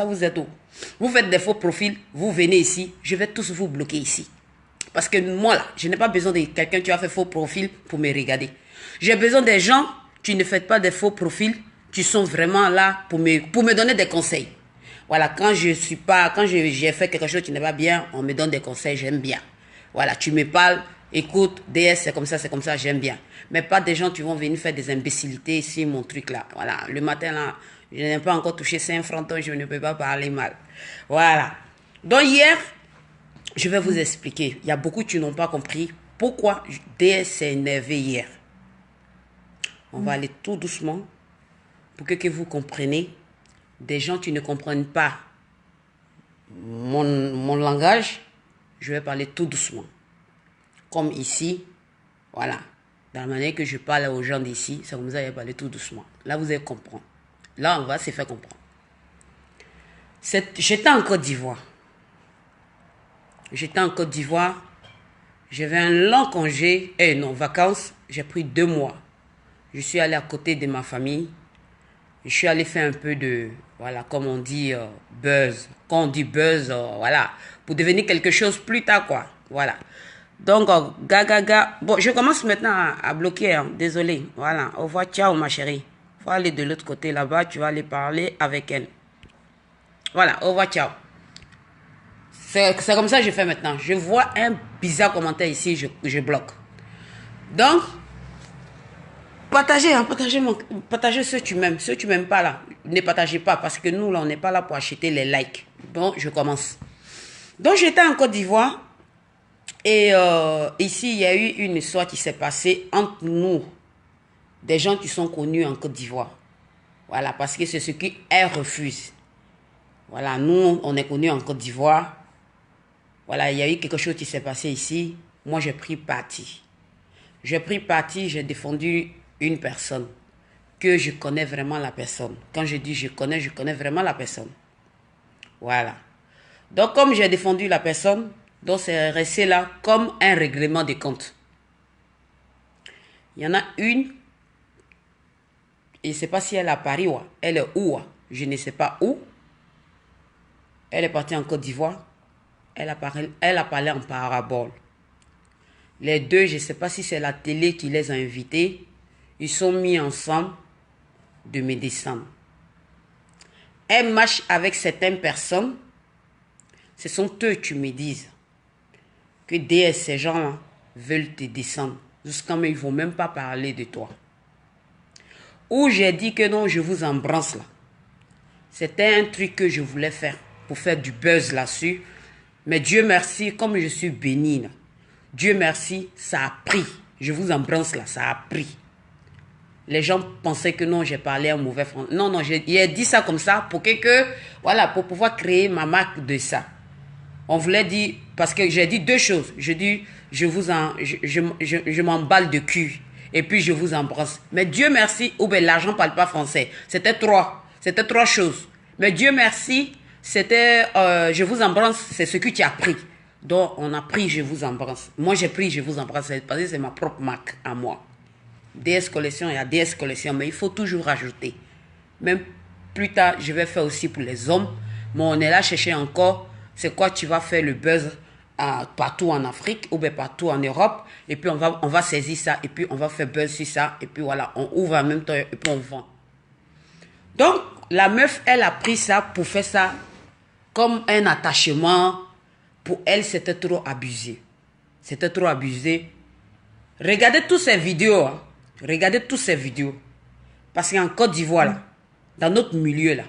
vous êtes où? Vous faites des faux profils, vous venez ici, je vais tous vous bloquer ici. Parce que moi là, je n'ai pas besoin de quelqu'un qui a fait faux profil pour me regarder. J'ai besoin des gens qui ne font pas des faux profils, qui sont vraiment là pour me donner des conseils. Voilà, quand j'ai fait quelque chose qui n'est pas bien, on me donne des conseils, j'aime bien. Voilà, tu me parles, écoute, DS, c'est comme ça, j'aime bien. Mais pas des gens qui vont venir faire des imbécilités ici, mon truc là. Voilà, le matin là, je n'ai pas encore touché 5 francs, donc je ne peux pas parler mal. Voilà. Donc hier, je vais vous expliquer. Il y a beaucoup qui n'ont pas compris pourquoi DS s'est énervé hier. On va aller tout doucement pour que vous compreniez. Des gens qui ne comprennent pas mon langage, je vais parler tout doucement. Comme ici, voilà. Dans la manière que je parle aux gens d'ici, c'est comme ça que je vais parler tout doucement. Là, vous allez comprendre. Là, on va se faire comprendre. J'étais en Côte d'Ivoire. J'avais un long congé, vacances. J'ai pris 2 mois. Je suis allé à côté de ma famille. Je suis allé faire un peu de, voilà, comme on dit, buzz. Quand on dit buzz, voilà, pour devenir quelque chose plus tard, quoi. Voilà. Donc, Bon, je commence maintenant à bloquer, hein. Désolé. Voilà. Au revoir, ciao, ma chérie. Faut aller de l'autre côté là-bas, tu vas aller parler avec elle. Voilà, au revoir, ciao. C'est comme ça que je fais maintenant. Je vois un bizarre commentaire ici, je bloque. Donc, partagez, hein, partagez ceux que tu m'aimes. Ceux que tu m'aimes pas là, ne partagez pas parce que nous là, on n'est pas là pour acheter les likes. Bon, je commence. Donc, j'étais en Côte d'Ivoire et ici, il y a eu une histoire qui s'est passée entre nous, des gens qui sont connus en Côte d'Ivoire. Voilà, parce que c'est ce qu'elle refuse. Voilà, nous, on est connus en Côte d'Ivoire. Voilà, il y a eu quelque chose qui s'est passé ici. Moi, j'ai pris parti. J'ai défendu une personne. Que je connais vraiment la personne. Quand je dis je connais vraiment la personne. Voilà. Donc, comme j'ai défendu la personne, donc c'est resté là comme un règlement de compte. Il y en a une, je ne sais pas si elle est à Paris, ou elle est où, je ne sais pas où. Elle est partie en Côte d'Ivoire. Elle a parlé en parabole. Les deux, je ne sais pas si c'est la télé qui les a invités. Ils sont mis ensemble de me descendre. Elle marche avec certaines personnes. Ce sont eux qui me disent que DS, ces gens-là veulent te descendre. Jusqu'à même, ils ne vont même pas parler de toi. Ou j'ai dit que non, je vous embrasse là. C'était un truc que je voulais faire pour faire du buzz là-dessus. Mais Dieu merci, comme je suis béni là, Dieu merci, ça a pris. Je vous embrasse là, ça a pris. Les gens pensaient que non, j'ai parlé en mauvais français. Non, non, j'ai dit ça comme ça pour voilà, pour pouvoir créer ma marque de ça. On voulait dire, parce que j'ai dit 2 choses. Je dis, je m'emballe de cul. Et puis je vous embrasse. Mais Dieu merci, ou bien l'argent ne parle pas français. C'était 3 choses. Mais Dieu merci, c'était, je vous embrasse, c'est ce que tu as pris. Donc on a pris, je vous embrasse. Moi j'ai pris, je vous embrasse, parce que c'est ma propre marque à moi. DS Collection, il y a DS Collection, mais il faut toujours rajouter. Même plus tard, je vais faire aussi pour les hommes. Mais on est là chercher encore, c'est quoi tu vas faire le buzz partout en Afrique ou bien partout en Europe. Et puis on va saisir ça, et puis on va faire buzz sur ça. Et puis voilà, on ouvre en même temps, et puis on vend. Donc, la meuf, elle a pris ça pour faire ça comme un attachement. Pour elle, c'était trop abusé. C'était trop abusé. Regardez toutes ces vidéos, hein. Regardez toutes ces vidéos. Parce qu'en Côte d'Ivoire, là, dans notre milieu, là,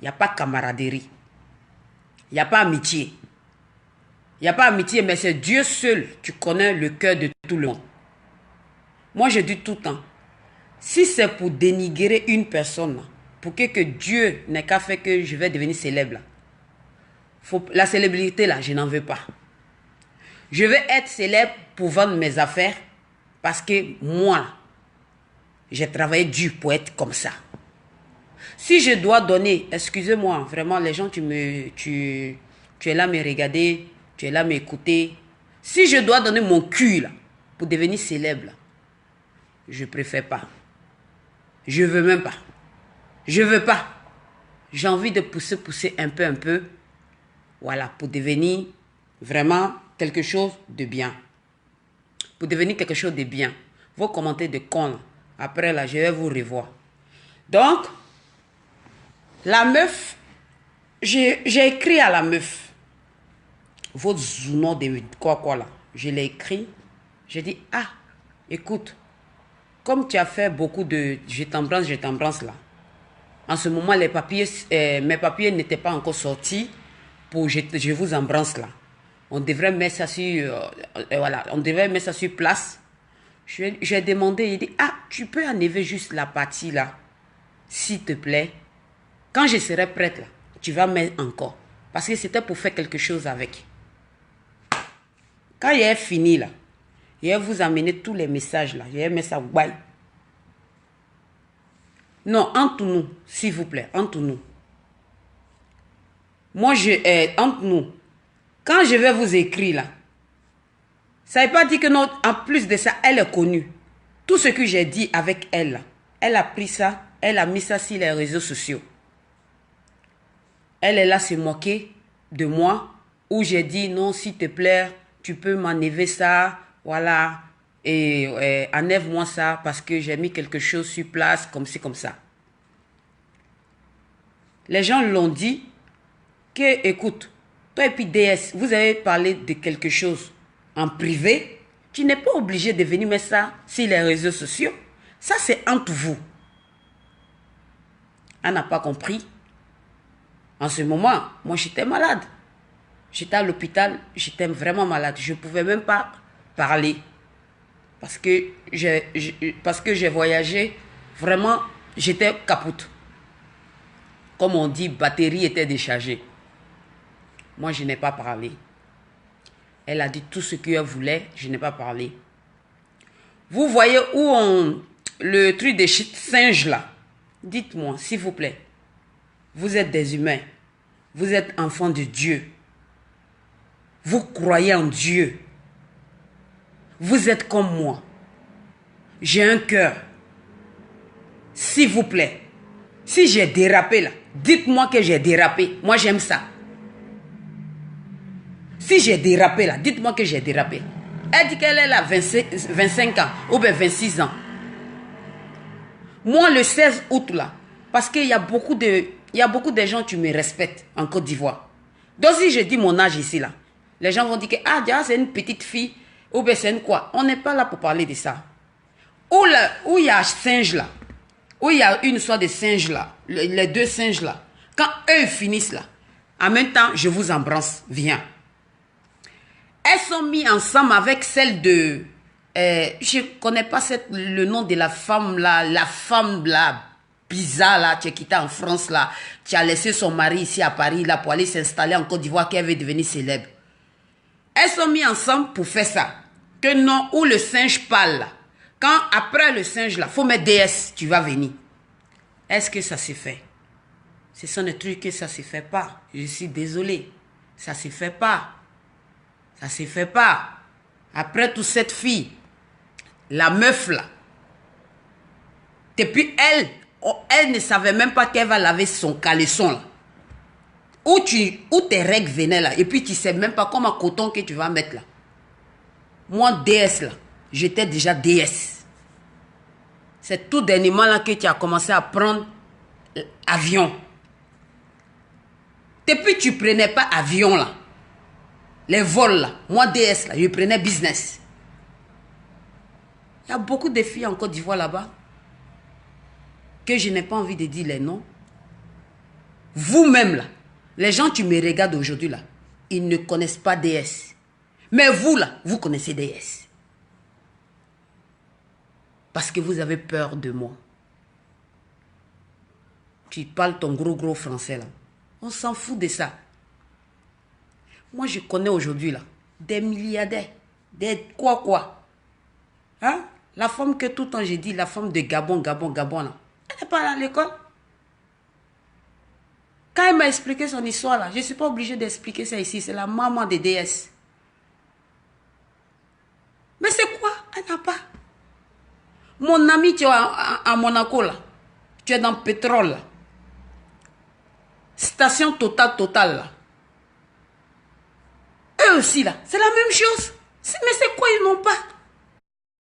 il n'y a pas camaraderie. Il n'y a pas amitié. Il n'y a pas amitié, mais c'est Dieu seul qui connaît le cœur de tout le monde. Moi, je dis tout le temps, si c'est pour dénigrer une personne, là, pour que Dieu n'ait qu'à faire que je vais devenir célèbre, là, la célébrité, là, je n'en veux pas. Je veux être célèbre pour vendre mes affaires parce que moi, j'ai travaillé dur pour être comme ça. Si je dois donner, excusez-moi, vraiment, les gens, tu es là à me regarder, tu es là à m'écouter. Si je dois donner mon cul là, pour devenir célèbre, là, je préfère pas. Je veux même pas. Je veux pas. j'ai envie de pousser un peu. Voilà, pour devenir vraiment quelque chose de bien. Pour devenir quelque chose de bien. Vos commentaires de con, après là, je vais vous revoir. Donc, la meuf, j'ai écrit à la meuf, votre zounon de quoi là, je l'ai écrit, j'ai dit, ah, écoute, comme tu as fait beaucoup de je t'embrasse là, en ce moment, mes papiers n'étaient pas encore sortis pour je vous embrasse là. On devrait mettre ça sur, voilà, on devrait mettre ça sur place. J'ai demandé, il dit, ah, tu peux enlever juste la partie là, s'il te plaît. Quand je serai prête là, tu vas mettre encore. Parce que c'était pour faire quelque chose avec. Quand il est fini là, je vais vous amener tous les messages là. Je vais mettre ça, bye. Non, entre nous, s'il vous plaît, entre nous. Moi, entre nous, quand je vais vous écrire là, ça ne veut pas dire que non, en plus de ça, elle est connue. Tout ce que j'ai dit avec elle, elle a pris ça, elle a mis ça sur les réseaux sociaux. Elle est là se moquer de moi, où j'ai dit non, s'il te plaît, tu peux m'enlever ça, voilà, et enlève-moi ça parce que j'ai mis quelque chose sur place, comme ci, comme ça. Les gens l'ont dit que, écoute, toi et puis DS, vous avez parlé de quelque chose en privé, tu n'es pas obligé de venir mettre ça sur les réseaux sociaux. Ça, c'est entre vous. Elle n'a pas compris. En ce moment, moi, j'étais malade. J'étais à l'hôpital, j'étais vraiment malade. Je ne pouvais même pas parler. Parce que j'ai voyagé, vraiment, j'étais capote. Comme on dit, batterie était déchargée. Moi, je n'ai pas parlé. Elle a dit tout ce qu'elle voulait, je n'ai pas parlé. Vous voyez où le truc des singes là? Dites-moi, s'il vous plaît. Vous êtes des humains. Vous êtes enfants de Dieu. Vous croyez en Dieu. Vous êtes comme moi. J'ai un cœur. S'il vous plaît. Si j'ai dérapé là, dites-moi que j'ai dérapé. Moi, j'aime ça. Si j'ai dérapé là, dites-moi que j'ai dérapé. Elle dit qu'elle est là 25 ans ou bien 26 ans. Moi, le 16 août là, parce qu'il y a beaucoup de gens qui me respectent en Côte d'Ivoire. Donc si je dis mon âge ici là, les gens vont dire que ah, c'est une petite fille ou bien c'est une quoi. On n'est pas là pour parler de ça. Où il y a singe là, où il y a une sorte de singe là, les deux singes là, quand eux finissent là, en même temps, je vous embrasse, viens. Elles sont mises ensemble avec celle de... je ne connais pas le nom de la femme là, bizarre là, qui est quittée en France là, qui a laissé son mari ici à Paris là pour aller s'installer en Côte d'Ivoire, qui veut devenir célèbre. Elles sont mises ensemble pour faire ça. Que non, où le singe parle là. Quand après le singe là, il faut mettre DS, tu vas venir. Est-ce que ça se fait? Ce sont des trucs que ça ne se fait pas. Je suis désolé. Ça ne se fait pas. Ça ne se fait pas. Après toute cette fille, la meuf là, depuis elle ne savait même pas qu'elle va laver son caleçon là. Où tes règles venaient là. Et puis tu ne sais même pas comment coton que tu vas mettre là. Moi, DS là, j'étais déjà DS. C'est tout dernièrement là que tu as commencé à prendre avion. Depuis tu ne prenais pas avion là. Les vols là, moi DS là, je prenais business. Il y a beaucoup de filles en Côte d'Ivoire là-bas que je n'ai pas envie de dire les noms. Vous-même là, les gens qui me regardent aujourd'hui là, ils ne connaissent pas DS. Mais vous là, vous connaissez DS. Parce que vous avez peur de moi. Tu parles ton gros français là. On s'en fout de ça. Moi, je connais aujourd'hui, là, des milliardaires, des quoi. Hein? La femme que tout le temps, j'ai dit, la femme de Gabon, là. Elle n'est pas allée à l'école. Quand elle m'a expliqué son histoire, là, je ne suis pas obligée d'expliquer ça ici. C'est la maman de DS. Mais c'est quoi? Elle n'a pas. Mon ami, tu es à Monaco, là. Tu es dans le pétrole, là. Station Total là. Eux aussi là, c'est la même chose. Mais c'est